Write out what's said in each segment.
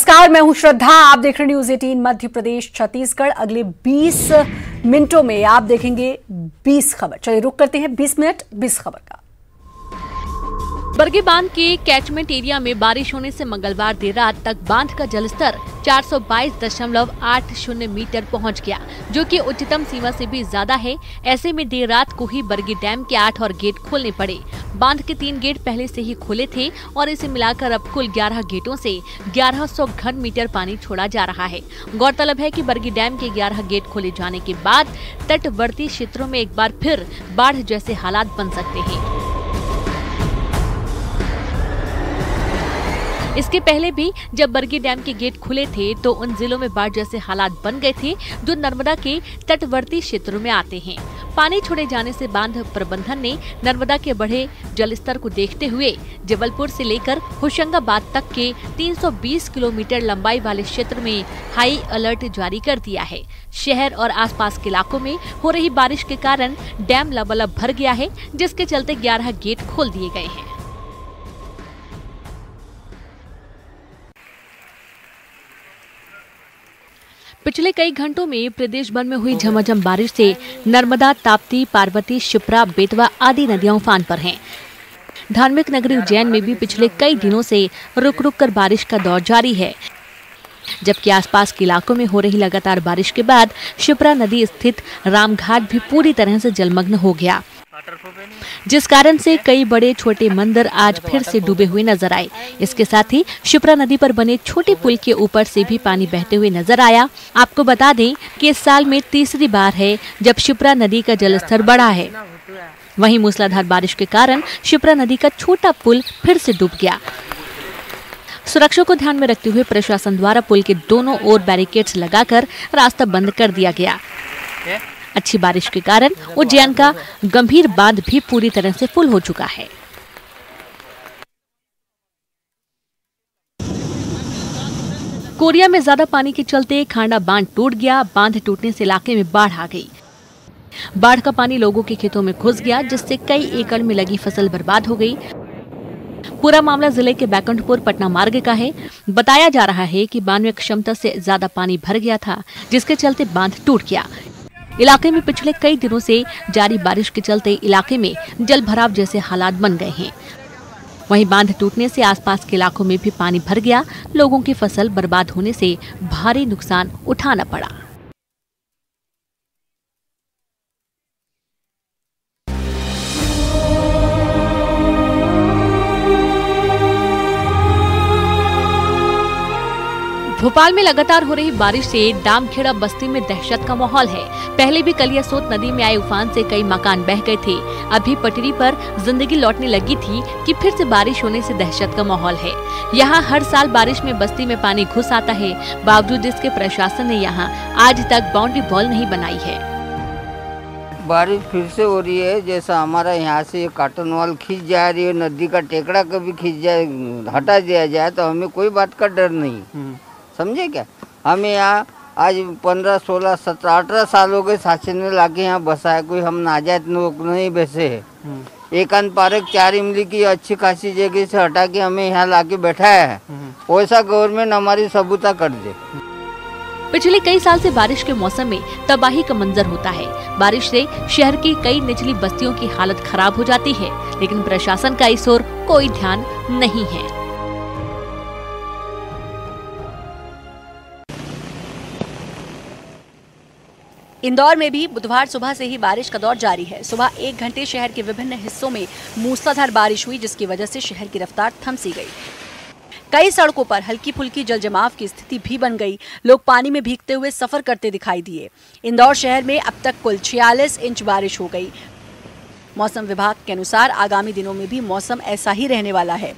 नमस्कार, मैं हूं श्रद्धा। आप देख रहे न्यूज 18 मध्य प्रदेश छत्तीसगढ़। अगले 20 मिनटों में आप देखेंगे 20 खबर। चलिए रुक करते हैं 20 मिनट 20 खबर का। बरगी बांध के कैचमेंट एरिया में बारिश होने से मंगलवार देर रात तक बांध का जलस्तर 422.80 मीटर पहुंच गया, जो कि उच्चतम सीमा से भी ज्यादा है। ऐसे में देर रात को ही बरगी डैम के 8 और गेट खोलने पड़े। बांध के 3 गेट पहले से ही खुले थे और इसे मिलाकर अब कुल 11 गेटों से 1100 घन मीटर पानी छोड़ा जा रहा है। गौरतलब है कि बरगी डैम के 11 गेट खोले जाने के बाद तटवर्ती क्षेत्रों में एक बार फिर बाढ़ जैसे हालात बन सकते हैं। इसके पहले भी जब बरगी डैम के गेट खुले थे तो उन जिलों में बाढ़ जैसे हालात बन गए थे जो नर्मदा के तटवर्ती क्षेत्रों में आते हैं। पानी छोड़े जाने से बांध प्रबंधन ने नर्मदा के बढ़े जलस्तर को देखते हुए जबलपुर से लेकर होशंगाबाद तक के 320 किलोमीटर लंबाई वाले क्षेत्र में हाई अलर्ट जारी कर दिया है। शहर और आसपास के इलाकों में हो रही बारिश के कारण डैम लबालब भर गया है, जिसके चलते 11 गेट खोल दिए गए हैं। पिछले कई घंटों में प्रदेश भर में हुई झमाझम बारिश से नर्मदा, ताप्ती, पार्वती, शिप्रा, बेतवा आदि नदियां उफान पर हैं। धार्मिक नगरी उज्जैन में भी पिछले कई दिनों से रुक रुक कर बारिश का दौर जारी है, जबकि आसपास के इलाकों में हो रही लगातार बारिश के बाद शिप्रा नदी स्थित रामघाट भी पूरी तरह से जलमग्न हो गया, जिस कारण से कई बड़े छोटे मंदिर आज फिर से डूबे हुए नजर आए। इसके साथ ही शिप्रा नदी पर बने छोटे पुल के ऊपर से भी पानी बहते हुए नजर आया। आपको बता दें कि इस साल में तीसरी बार है जब शिप्रा नदी का जलस्तर बढ़ा है। वहीं मूसलाधार बारिश के कारण शिप्रा नदी का छोटा पुल फिर से डूब गया। सुरक्षा को ध्यान में रखते हुए प्रशासन द्वारा पुल के दोनों ओर बैरिकेड्स लगाकर रास्ता बंद कर दिया गया। अच्छी बारिश के कारण उज्जैन का गंभीर बांध भी पूरी तरह से फुल हो चुका है। कोरिया में ज्यादा पानी के चलते खांडा बांध टूट गया। बांध टूटने से इलाके में बाढ़ आ गई। बाढ़ का पानी लोगों के खेतों में घुस गया, जिससे कई एकड़ में लगी फसल बर्बाद हो गई। पूरा मामला जिले के बैकुंठपुर पटना मार्ग का है। बताया जा रहा है कि बांध में क्षमता से ज्यादा पानी भर गया था, जिसके चलते बांध टूट गया। इलाके में पिछले कई दिनों से जारी बारिश के चलते इलाके में जल भराव जैसे हालात बन गए हैं। वहीं बांध टूटने से आसपास के इलाकों में भी पानी भर गया। लोगों की फसल बर्बाद होने से भारी नुकसान उठाना पड़ा। भोपाल में लगातार हो रही बारिश से डामखेड़ा बस्ती में दहशत का माहौल है। पहले भी कलियासोत नदी में आए उफान से कई मकान बह गए थे। अभी पटरी पर जिंदगी लौटने लगी थी कि फिर से बारिश होने से दहशत का माहौल है। यहाँ हर साल बारिश में बस्ती में पानी घुस आता है, बावजूद इसके प्रशासन ने यहाँ आज तक बाउंड्री वॉल नहीं बनाई है। बारिश फिर से हो रही है। जैसा हमारा यहाँ से ये कॉटन वॉल खींच जा रही है, नदी का टेकड़ा कभी खींच जाए, हटा दिया जाए तो हमें कोई बात का डर नहीं। समझे क्या? हमें यहाँ आज 15, 16, 17, 18 साल हो गए शासन में लाके यहाँ बसा है। कोई हम नाजायज लोग नहीं बैसे है। एकांत पार्क 4 इमली की अच्छी खासी जगह से हटा के हमें यहाँ लाके बैठाया है। वैसा गवर्नमेंट हमारी सबूता कर दे। पिछले कई साल से बारिश के मौसम में तबाही का मंजर होता है। बारिश से शहर की कई निचली बस्तियों की हालत खराब हो जाती है, लेकिन प्रशासन का इस ओर कोई ध्यान नहीं है। इंदौर में भी बुधवार सुबह से ही बारिश का दौर जारी है। सुबह 1 घंटे शहर के विभिन्न हिस्सों में मूसलाधार बारिश हुई, जिसकी वजह से शहर की रफ्तार थम सी गई। कई सड़कों पर हल्की फुल्की जल जमाव की स्थिति भी बन गई। लोग पानी में भीगते हुए सफर करते दिखाई दिए। इंदौर शहर में अब तक कुल 46 इंच बारिश हो गई। मौसम विभाग के अनुसार आगामी दिनों में भी मौसम ऐसा ही रहने वाला है।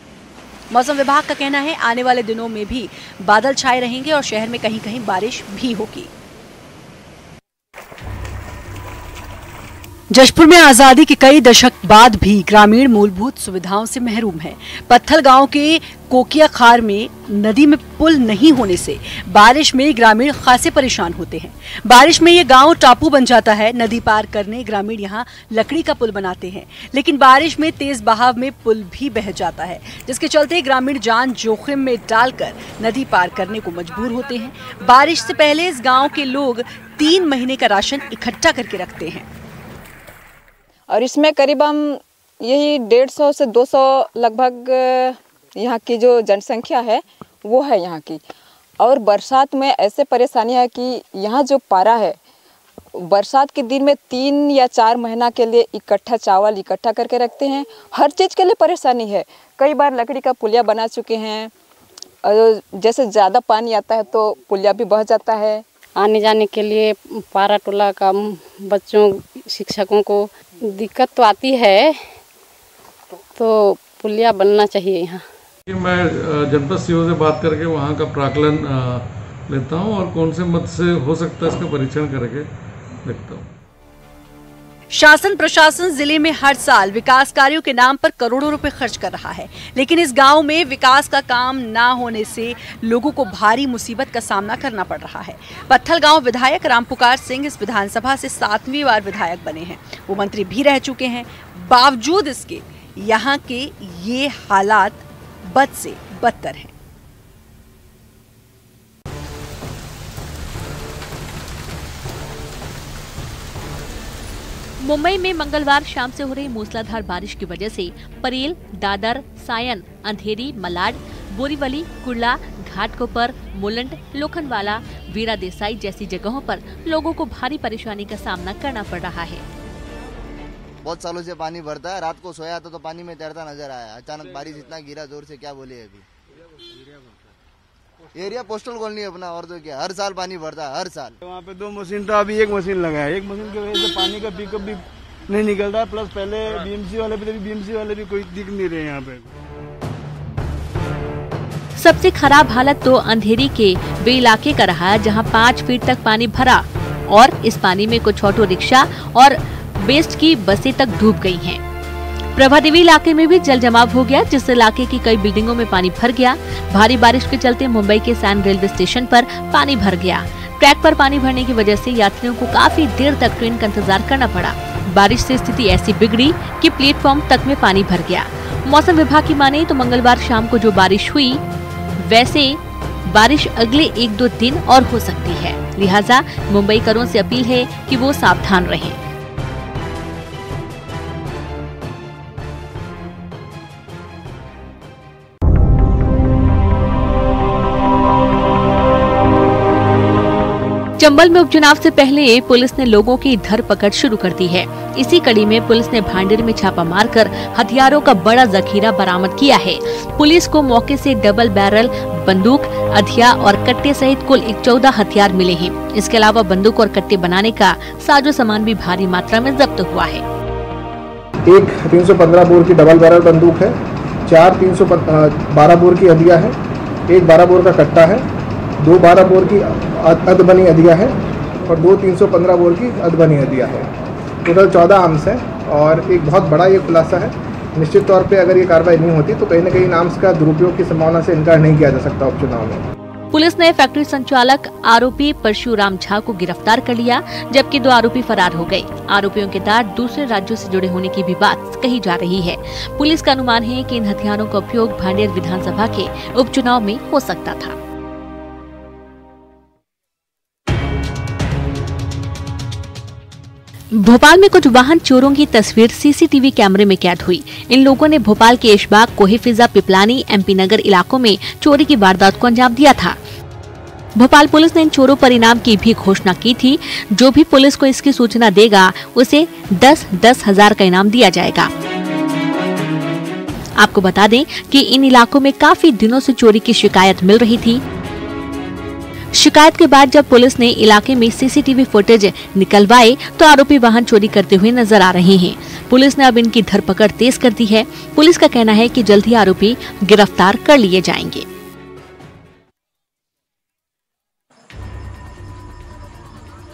मौसम विभाग का कहना है आने वाले दिनों में भी बादल छाए रहेंगे और शहर में कहीं कहीं बारिश भी होगी। जशपुर में आजादी के कई दशक बाद भी ग्रामीण मूलभूत सुविधाओं से महरूम है। पत्थल गांव के कोकिया खार में नदी में पुल नहीं होने से बारिश में ग्रामीण खासे परेशान होते हैं। बारिश में ये गांव टापू बन जाता है। नदी पार करने ग्रामीण यहां लकड़ी का पुल बनाते हैं, लेकिन बारिश में तेज बहाव में पुल भी बह जाता है, जिसके चलते ग्रामीण जान जोखिम में डालकर नदी पार करने को मजबूर होते हैं। बारिश से पहले इस गाँव के लोग 3 महीने का राशन इकट्ठा करके रखते हैं और इसमें करीब हम यही 150 से 200 लगभग यहाँ की जो जनसंख्या है वो है यहाँ की। और बरसात में ऐसे परेशानी है कि यहाँ जो पारा है बरसात के दिन में 3 या 4 महीना के लिए इकट्ठा चावल इकट्ठा करके रखते हैं। हर चीज़ के लिए परेशानी है। कई बार लकड़ी का पुलिया बना चुके हैं और जैसे ज़्यादा पानी आता है तो पुलिया भी बह जाता है। आने जाने के लिए पारा टोला का बच्चों शिक्षकों को दिक्कत तो आती है, तो पुलिया बनना चाहिए यहाँ। मैं जनपद सीओ से बात करके वहाँ का प्राकलन लेता हूँ और कौन से मत से हो सकता है इसका परीक्षण करके देखता हूँ। शासन प्रशासन जिले में हर साल विकास कार्यों के नाम पर करोड़ों रुपए खर्च कर रहा है, लेकिन इस गांव में विकास का काम ना होने से लोगों को भारी मुसीबत का सामना करना पड़ रहा है। पत्थल गांव विधायक रामपुकार सिंह इस विधानसभा से 7वीं बार विधायक बने हैं। वो मंत्री भी रह चुके हैं। बावजूद इसके यहाँ के ये हालात बद से बदतर हैं। मुंबई में मंगलवार शाम से हो रही मूसलाधार बारिश की वजह से परेल, दादर, सायन, अंधेरी, मलाड, बोरीवली, कुर्ला, घाटकोपर, मुलंड, लोखंडवाला, वीरा देसाई जैसी जगहों पर लोगों को भारी परेशानी का सामना करना पड़ रहा है। बहुत सालों से पानी भरता है। रात को सोया तो पानी में तैरता नजर आया। अचानक बारिश इतना गिरा जोर से, क्या बोले। अभी एरिया पोस्टल कॉलोनी अपना, और तो क्या, हर साल पानी भरता है, हर साल। वहाँ पे 2 मशीन था, अभी 1 मशीन लगा है। 1 मशीन की वजह से पानी का पिकअप भी नहीं निकल रहा। प्लस पहले बीएमसी वाले भी कोई दिख नहीं रहे यहाँ पे। सबसे खराब हालत तो अंधेरी के वे इलाके का रहा, जहाँ 5 फीट तक पानी भरा और इस पानी में कुछ ऑटो रिक्शा और बेस्ट की बसें तक डूब गई हैं। प्रभादेवी इलाके में भी जल जमाव हो गया, जिससे इलाके की कई बिल्डिंगों में पानी भर गया। भारी बारिश के चलते मुंबई के सैन रेलवे स्टेशन पर पानी भर गया। ट्रैक पर पानी भरने की वजह से यात्रियों को काफी देर तक ट्रेन का इंतजार करना पड़ा। बारिश से स्थिति ऐसी बिगड़ी कि प्लेटफॉर्म तक में पानी भर गया। मौसम विभाग की माने तो मंगलवार शाम को जो बारिश हुई, वैसे बारिश अगले 1-2 दिन और हो सकती है। लिहाजा मुंबईकरों से अपील है कि वो सावधान रहें। चंबल में उपचुनाव से पहले पुलिस ने लोगों की धरपकड़ शुरू कर दी है। इसी कड़ी में पुलिस ने भांडेर में छापा मारकर हथियारों का बड़ा जखीरा बरामद किया है। पुलिस को मौके से डबल बैरल बंदूक, अधिया और कट्टे सहित कुल 14 हथियार मिले हैं। इसके अलावा बंदूक और कट्टे बनाने का साजो सामान भी भारी मात्रा में जब्त हुआ है। एक 315 बोर की डबल बैरल बंदूक है, 4 312 बोर की अधिया है, एक 12 बोर का कट्टा है, 2 12 बोर की अधबनी अधिया है और 2 315 बोर की अधबनी अधिया है। टोटल 14 आर्म्स है और एक बहुत बड़ा ये खुलासा है। निश्चित तौर पे अगर ये कार्रवाई नहीं होती तो कहीं न कहीं इन आर्म्स का दुरुपयोग की संभावना से इनकार नहीं किया जा सकता उपचुनाव में। पुलिस ने फैक्ट्री संचालक आरोपी परशुराम झा को गिरफ्तार कर लिया, जबकि 2 आरोपी फरार हो गए। आरोपियों के साथ दूसरे राज्यों से जुड़े होने की भी बात कही जा रही है। पुलिस का अनुमान है कि इन हथियारों का उपयोग भांडेर विधानसभा के उपचुनाव में हो सकता था। भोपाल में कुछ वाहन चोरों की तस्वीर सीसीटीवी कैमरे में कैद हुई। इन लोगों ने भोपाल के ऐशबाग, कोहिफिजा, पिपलानी, MP नगर इलाकों में चोरी की वारदात को अंजाम दिया था। भोपाल पुलिस ने इन चोरों पर इनाम की भी घोषणा की थी। जो भी पुलिस को इसकी सूचना देगा उसे 10-10 हजार का इनाम दिया जाएगा। आपको बता दें कि इन इलाकों में काफी दिनों से चोरी की शिकायत मिल रही थी। शिकायत के बाद जब पुलिस ने इलाके में सीसीटीवी फुटेज निकलवाए तो आरोपी वाहन चोरी करते हुए नजर आ रहे हैं। पुलिस ने अब इनकी धरपकड़ तेज कर दी है। पुलिस का कहना है कि जल्द ही आरोपी गिरफ्तार कर लिए जाएंगे। .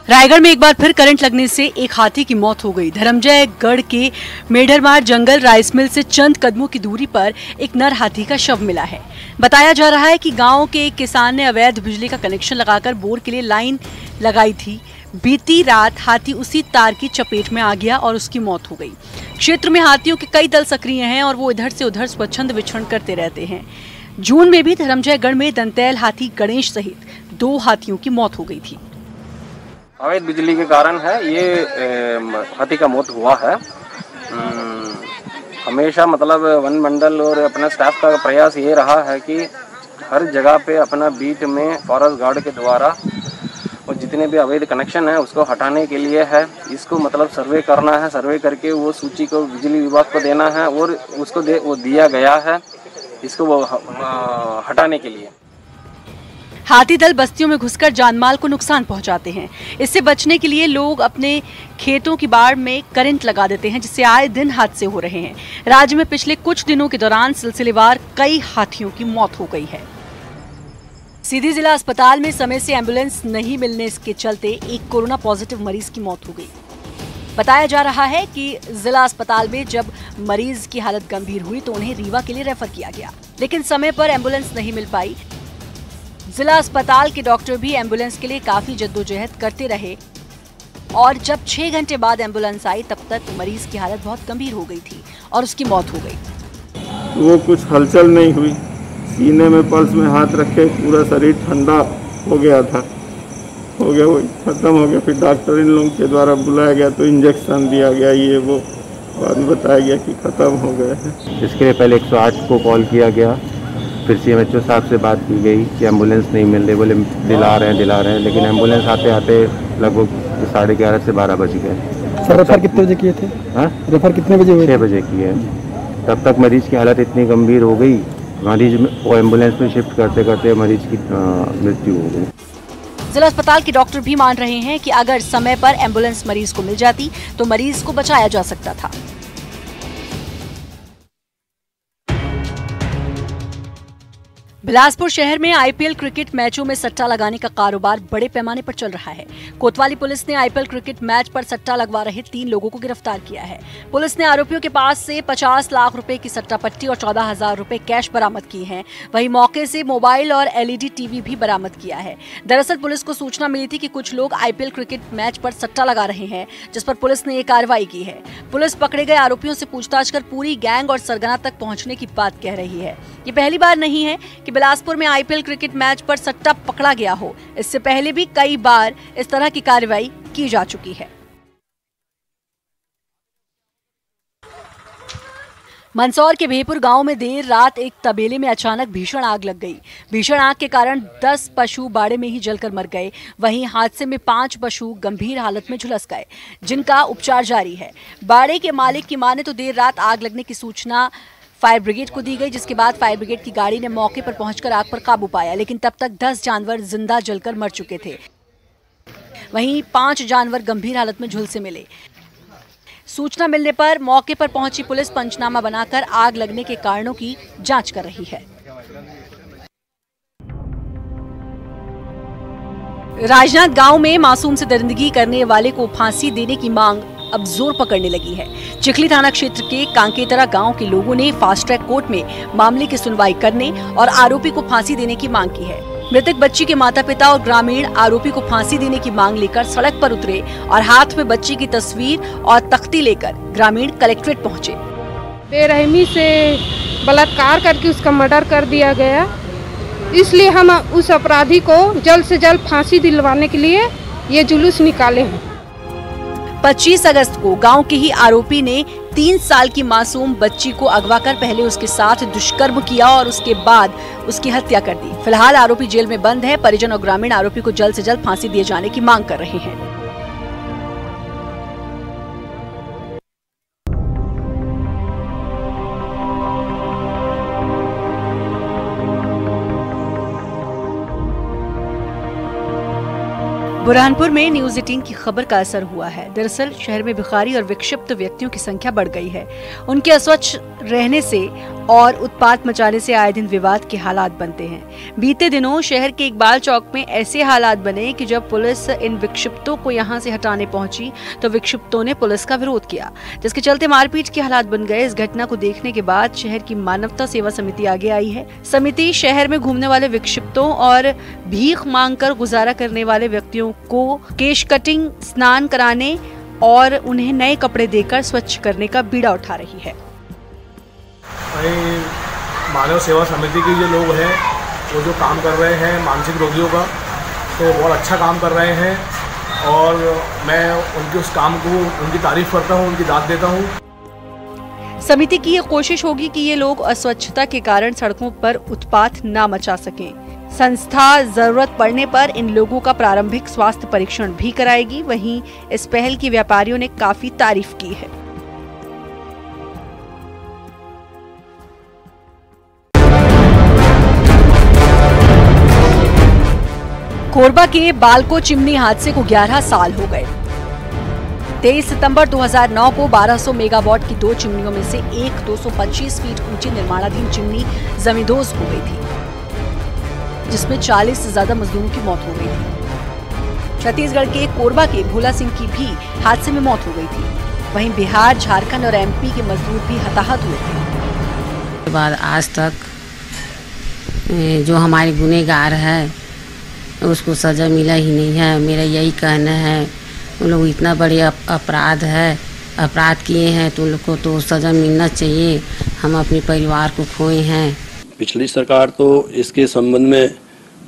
रायगढ़ में एक बार फिर करंट लगने से एक हाथी की मौत हो गई। धर्मजय गढ़ के मेढरमार जंगल राइस मिल से चंद कदमों की दूरी पर एक नर हाथी का शव मिला है। बताया जा रहा है कि गांव के एक किसान ने अवैध बिजली का कनेक्शन लगाकर बोर के लिए लाइन लगाई थी। बीती रात हाथी उसी तार की चपेट में आ गया और उसकी मौत हो गई। क्षेत्र में हाथियों के कई दल सक्रिय हैं और वो इधर से उधर स्वच्छंद विचरण करते रहते हैं। जून में भी धर्मजयगढ़ में दंतैल हाथी गणेश सहित 2 हाथियों की मौत हो गई थी। अवैध बिजली के कारण है ये हाथी का मौत हुआ है। हमेशा मतलब वन मंडल और अपना स्टाफ का प्रयास ये रहा है कि हर जगह पे अपना बीट में फॉरेस्ट गार्ड के द्वारा और जितने भी अवैध कनेक्शन है उसको हटाने के लिए है। इसको मतलब सर्वे करना है, सर्वे करके वो सूची को बिजली विभाग को देना है और उसको वो दिया गया है इसको वो हटाने के लिए। हाथी दल बस्तियों में घुसकर जानमाल को नुकसान पहुंचाते हैं। इससे बचने के लिए लोग अपने खेतों की बाड़ में करंट लगा देते हैं, जिससे आए दिन हादसे हो रहे हैं। राज्य में पिछले कुछ दिनों के दौरान सिलसिलेवार कई हाथियों की मौत हो गई है। सीधी जिला अस्पताल में समय से एम्बुलेंस नहीं मिलने के चलते एक कोरोना पॉजिटिव मरीज की मौत हो गई। बताया जा रहा है कि जिला अस्पताल में जब मरीज की हालत गंभीर हुई तो उन्हें रीवा के लिए रेफर किया गया, लेकिन समय पर एम्बुलेंस नहीं मिल पाई। जिला अस्पताल के डॉक्टर भी एम्बुलेंस के लिए काफी जद्दोजहद करते रहे और जब 6 घंटे बाद एम्बुलेंस आई तब तक मरीज की हालत बहुत गंभीर हो गई थी और उसकी मौत हो गई। वो कुछ हलचल नहीं हुई, सीने में पल्स में हाथ रखे पूरा शरीर ठंडा हो गया था, हो गया वो खत्म हो गया। फिर डॉक्टर इन लोगों के द्वारा बुलाया गया तो इंजेक्शन दिया गया, ये वो बाद में बताया गया कि खत्म हो गया है। इसके लिए पहले 108 को कॉल किया गया, फिर CMHO साहब से बात की गई कि एम्बुलेंस नहीं मिल रही, बोले दिला रहे हैं, लेकिन एम्बुलेंस आते आते लगभग 11:30 से 12 बज गए। सर रेफर कितने बजे किए थे? हाँ, रेफर कितने बजे हुए? 6 बजे किए। तब तक मरीज की हालत इतनी गंभीर हो गई, मरीज वो एम्बुलेंस में शिफ्ट करते करते मरीज की मृत्यु हो गई। जिला अस्पताल के डॉक्टर भी मान रहे हैं कि अगर समय पर एम्बुलेंस मरीज को मिल जाती तो मरीज को बचाया जा सकता था। बिलासपुर शहर में IPL क्रिकेट मैचों में सट्टा लगाने का कारोबार बड़े पैमाने पर चल रहा है। कोतवाली पुलिस ने IPL क्रिकेट मैच पर सट्टा लगवा रहे 3 लोगों को गिरफ्तार किया है। पुलिस ने आरोपियों के पास से 50 लाख रुपए की सट्टा पट्टी और 14,000 रुपए कैश बरामद की हैं। वहीं मौके से मोबाइल और LED टीवी भी बरामद किया है। दरअसल पुलिस को सूचना मिली थी कि कुछ लोग IPL क्रिकेट मैच पर सट्टा लगा रहे हैं, जिस पर पुलिस ने ये कार्रवाई की है। पुलिस पकड़े गए आरोपियों से पूछताछ कर पूरी गैंग और सरगना तक पहुंचने की बात कह रही है। ये पहली बार नहीं है कि बिलासपुर में IPL क्रिकेट मैच पर सट्टा पकड़ा गया हो। इससे पहले भी कई बार इस तरह की कार्रवाई की जा चुकी है। मंदसौर के भेपुर गांव में देर रात एक तबेले में अचानक भीषण आग लग गई। भीषण आग के कारण 10 पशु बाड़े में ही जलकर मर गए। वहीं हादसे में 5 पशु गंभीर हालत में झुलस गए, जिनका उपचार जारी है। बाड़े के मालिक की माने तो देर रात आग लगने की सूचना फायर ब्रिगेड को दी गई, जिसके बाद फायर ब्रिगेड की गाड़ी ने मौके पर पहुंचकर आग पर काबू पाया, लेकिन तब तक 10 जानवर जिंदा जलकर मर चुके थे। वहीं 5 जानवर गंभीर हालत में झुलसे मिले। सूचना मिलने पर मौके पर पहुंची पुलिस पंचनामा बनाकर आग लगने के कारणों की जांच कर रही है। राजनाथ गांव में मासूम से दरिंदगी करने वाले को फांसी देने की मांग अब जोर पकड़ने लगी है। चिखली थाना क्षेत्र के कांकेतरा गांव के लोगों ने फास्ट ट्रैक कोर्ट में मामले की सुनवाई करने और आरोपी को फांसी देने की मांग की है। मृतक बच्ची के माता पिता और ग्रामीण आरोपी को फांसी देने की मांग लेकर सड़क पर उतरे और हाथ में बच्ची की तस्वीर और तख्ती लेकर ग्रामीण कलेक्ट्रेट पहुंचे। बेरहमी से बलात्कार करके उसका मर्डर कर दिया गया, इसलिए हम उस अपराधी को जल्द से जल्द फांसी दिलवाने के लिए ये जुलूस निकाले हैं। 25 अगस्त को गांव के ही आरोपी ने 3 साल की मासूम बच्ची को अगवा कर पहले उसके साथ दुष्कर्म किया और उसके बाद उसकी हत्या कर दी। फिलहाल आरोपी जेल में बंद है। परिजन और ग्रामीण आरोपी को जल्द से जल्द फांसी दिए जाने की मांग कर रहे हैं। बुरहानपुर में न्यूज 18 की खबर का असर हुआ है। दरअसल शहर में भिखारी और विक्षिप्त व्यक्तियों की संख्या बढ़ गई है। उनके अस्वच्छ रहने से और उत्पात मचाने से आए दिन विवाद के हालात बनते हैं। बीते दिनों शहर के इकबाल चौक में ऐसे हालात बने कि जब पुलिस इन विक्षिप्तों को यहां से हटाने पहुंची तो विक्षिप्तों ने पुलिस का विरोध किया, जिसके चलते मारपीट के हालात बन गए। इस घटना को देखने के बाद शहर की मानवता सेवा समिति आगे आई है। समिति शहर में घूमने वाले विक्षिप्तों और भीख मांगकर गुजारा करने वाले व्यक्तियों को केश कटिंग, स्नान कराने और उन्हें नए कपड़े देकर स्वच्छ करने का बीड़ा उठा रही है। मानव सेवा समिति के जो लोग हैं वो जो काम कर रहे हैं मानसिक रोगियों का, तो बहुत अच्छा काम कर रहे हैं और मैं उनके उस काम को उनकी तारीफ करता हूँ, उनकी दाद देता हूँ। समिति की ये कोशिश होगी कि ये लोग अस्वच्छता के कारण सड़कों पर उत्पात न मचा सकें। संस्था जरूरत पड़ने पर इन लोगों का प्रारंभिक स्वास्थ्य परीक्षण भी कराएगी। वहीं इस पहल की व्यापारियों ने काफी तारीफ की है। कोरबा के बालको चिमनी हादसे को 11 साल हो गए। 23 सितंबर 2009 को 1200 मेगावाट की 2 चिमनियों में से एक 225 फीट ऊंची निर्माणाधीन चिमनी जमींदोज हो गई थी, जिसमें 40 से ज्यादा मजदूरों की मौत हो गई थी। छत्तीसगढ़ के कोरबा के भोला सिंह की भी हादसे में मौत हो गई थी। वहीं बिहार, झारखंड और एमपी के मजदूर भी हताहत हुए थे। बाद आज तक जो हमारे गुनहगार है उसको सजा मिला ही नहीं है। मेरा यही कहना है, उन लोग इतना बड़े अपराध किए हैं तो उन लोग को तो सजा मिलना चाहिए। हम अपने परिवार को खोए हैं। पिछली सरकार तो इसके संबंध में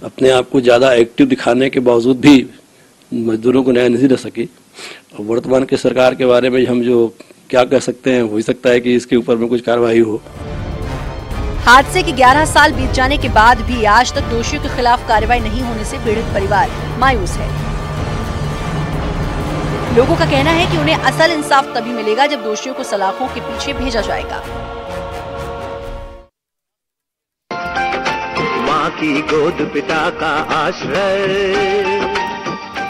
अपने आप को ज़्यादा एक्टिव दिखाने के बावजूद भी मजदूरों को न्याय नहीं दे सकी। वर्तमान की सरकार के बारे में हम जो क्या कह सकते हैं, हो सकता है कि इसके ऊपर में कुछ कार्रवाई हो। हादसे के 11 साल बीत जाने के बाद भी आज तक दोषियों के खिलाफ कार्रवाई नहीं होने से पीड़ित परिवार मायूस है। लोगों का कहना है कि उन्हें असल इंसाफ तभी मिलेगा जब दोषियों को सलाखों के पीछे भेजा जाएगा। मां की गोद पिता का आश्रय।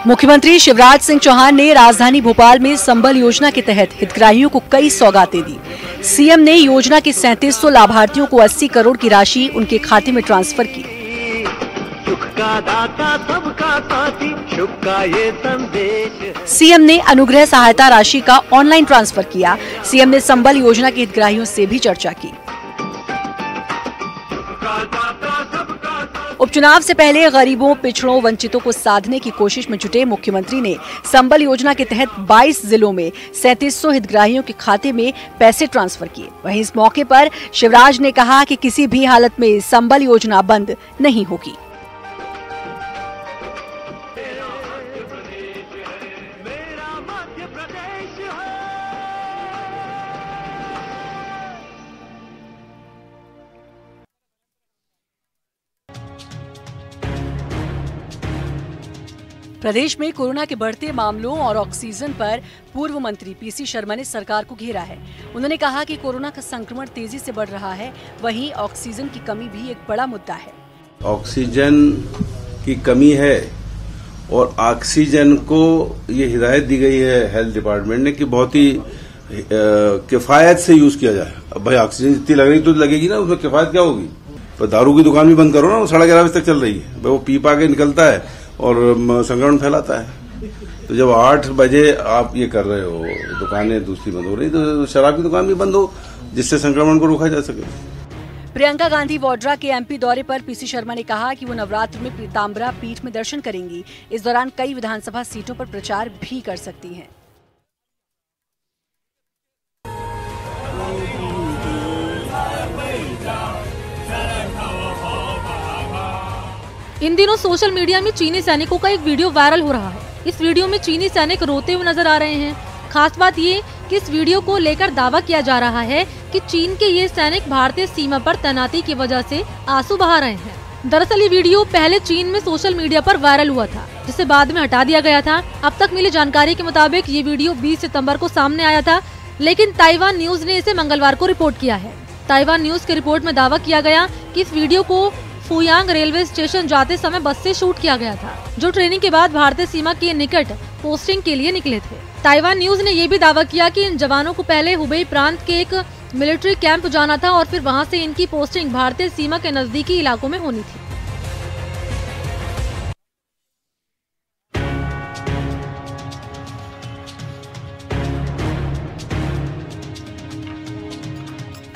मुख्यमंत्री शिवराज सिंह चौहान ने राजधानी भोपाल में संबल योजना के तहत हितग्राहियों को कई सौगातें दी। सीएम ने योजना के 3700 लाभार्थियों को 80 करोड़ की राशि उनके खाते में ट्रांसफर की। सुख का दाता सबका साथी, शुभ का ये संदेश। सीएम ने अनुग्रह सहायता राशि का ऑनलाइन ट्रांसफर किया। सीएम ने संबल योजना के हितग्राहियों से भी चर्चा की। उपचुनाव से पहले गरीबों, पिछड़ों, वंचितों को साधने की कोशिश में जुटे मुख्यमंत्री ने संबल योजना के तहत 22 जिलों में 3700 हितग्राहियों के खाते में पैसे ट्रांसफर किए। वहीं इस मौके पर शिवराज ने कहा कि किसी भी हालत में संबल योजना बंद नहीं होगी। प्रदेश में कोरोना के बढ़ते मामलों और ऑक्सीजन पर पूर्व मंत्री पीसी शर्मा ने सरकार को घेरा है। उन्होंने कहा कि कोरोना का संक्रमण तेजी से बढ़ रहा है, वहीं ऑक्सीजन की कमी भी एक बड़ा मुद्दा है। ऑक्सीजन की कमी है और ऑक्सीजन को ये हिदायत दी गई है हेल्थ डिपार्टमेंट ने कि बहुत ही किफायत से यूज किया जाए। अब भाई ऑक्सीजन जितनी लग रही तो लगेगी ना, उसमें किफायत क्या होगी? तो दारू की दुकान भी बंद करो ना, वो 11:30 बजे तक चल रही है। वो पी पा के निकलता है और संक्रमण फैलाता है। तो जब 8 बजे आप ये कर रहे हो, दुकानें दूसरी बंद हो रही, तो शराब की दुकान भी बंद हो, जिससे संक्रमण को रोका जा सके। प्रियंका गांधी वाड्रा के एमपी दौरे पर पीसी शर्मा ने कहा कि वो नवरात्र में पीताम्बरा पीठ में दर्शन करेंगी। इस दौरान कई विधानसभा सीटों पर प्रचार भी कर सकती हैं। इन दिनों सोशल मीडिया में चीनी सैनिकों का एक वीडियो वायरल हो रहा है। इस वीडियो में चीनी सैनिक रोते हुए नजर आ रहे हैं। खास बात ये कि इस वीडियो को लेकर दावा किया जा रहा है कि चीन के ये सैनिक भारतीय सीमा पर तैनाती की वजह से आंसू बहा रहे हैं। दरअसल ये वीडियो पहले चीन में सोशल मीडिया पर वायरल हुआ था, जिसे बाद में हटा दिया गया था। अब तक मिली जानकारी के मुताबिक ये वीडियो 20 सितम्बर को सामने आया था, लेकिन ताइवान न्यूज ने इसे मंगलवार को रिपोर्ट किया है। ताइवान न्यूज की रिपोर्ट में दावा किया गया कि इस वीडियो को फुयांग रेलवे स्टेशन जाते समय बस से शूट किया गया था, जो ट्रेनिंग के बाद भारतीय सीमा के निकट पोस्टिंग के लिए निकले थे। ताइवान न्यूज ने ये भी दावा किया कि इन जवानों को पहले हुबेई प्रांत के एक मिलिट्री कैंप जाना था और फिर वहां से इनकी पोस्टिंग भारतीय सीमा के नजदीकी इलाकों में होनी थी।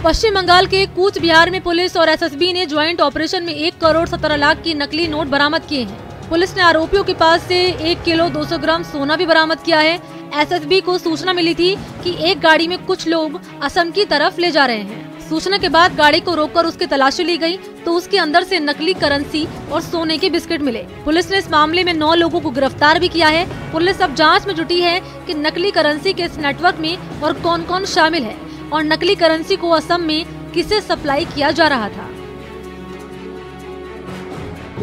पश्चिम बंगाल के कूच बिहार में पुलिस और एसएसबी ने ज्वाइंट ऑपरेशन में 1 करोड़ 17 लाख की नकली नोट बरामद किए हैं। पुलिस ने आरोपियों के पास से 1 किलो 200 ग्राम सोना भी बरामद किया है। एसएसबी को सूचना मिली थी कि एक गाड़ी में कुछ लोग असम की तरफ ले जा रहे हैं। सूचना के बाद गाड़ी को रोककर उसकी तलाशी ली गई तो उसके अंदर से नकली करेंसी और सोने के बिस्किट मिले। पुलिस ने इस मामले में 9 लोगों को गिरफ्तार भी किया है। पुलिस अब जाँच में जुटी है कि नकली करेंसी के इस नेटवर्क में और कौन कौन शामिल है और नकली करेंसी को असम में किसे सप्लाई किया जा रहा था।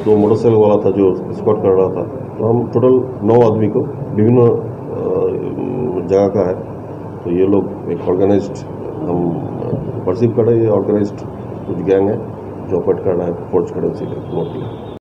2 मोटरसाइकिल वाला था जो स्क्वाड कर रहा था, तो हम टोटल 9 आदमी को विभिन्न जगह का है, तो ये लोग एक ऑर्गेनाइज्ड हम परसीव कर रहे हैं, ऑर्गेनाइज्ड कुछ गैंग है जो ऑपरेट कर रहा है फोर्ज करेंसी के।